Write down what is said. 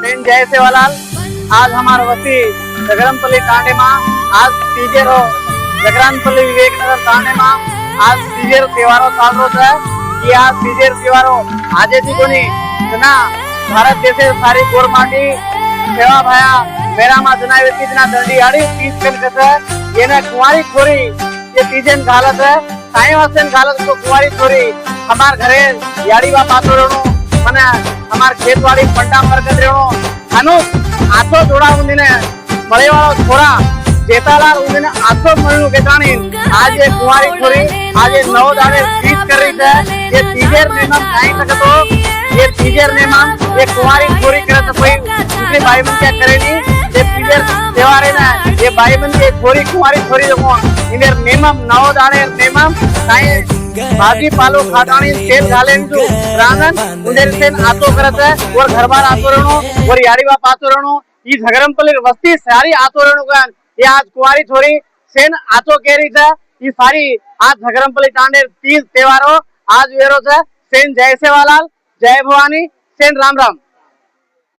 सेन जय सेवालाल। आज हमारे वसी जगरमपल्ली तांडे में आज तीजेरो जगरानपल्ली विवेकनगर तांडे में आज तीजेर त्योहारो चाल रो है। ये आज तीजेर त्योहारो आजे थी कोनी जना भारत देशे सारी गोरमाटी सेवा भाया मेरा मा जनावे तीजना दंडी आड़ी तीज कन कसे येने कुंवारी छोरी ये तीजन घालत है साई वासन घालत तो कुंवारी छोरी हमार घरे याड़ी बा पातो रेणो मने हमार खेतवाड़ी पंटा मरकत रेणो अनु आतो जोड़ा उंदीने मळे वाळो छोरा जेतालाल उंदीने आतो मळनु केताणी आज ये कुंवारी छोरी आज ये नव दाड़े तीज कर रही है। ये तीजेर नेमम काई सकतो ये तीजेर नेमम ये कुंवारी छोरी करत कोई दूसरी भाई बहन क्या करेनी ये तीजेर त्योहार है ना ये भाई बहन के छोरी कुंवारी छोरी देखो इधर नेमम नव दाड़े नेमम काई भाजी पालो खाटाणी तेल घालेन जो रांगन उधर से आतो करत है और घर बार आतो रहनो और याड़ी बा पातो रहनो ई झगरमपल्ली वस्ती सारी आतो रहनो गन ये आज कुंवारी छोरी सेन आतो केरी है ये सारी आज झगरमपल्ली तांडे तीज त्योहारो आज वेरो है सेन जय सेवालाल जय भवानी सेन राम राम।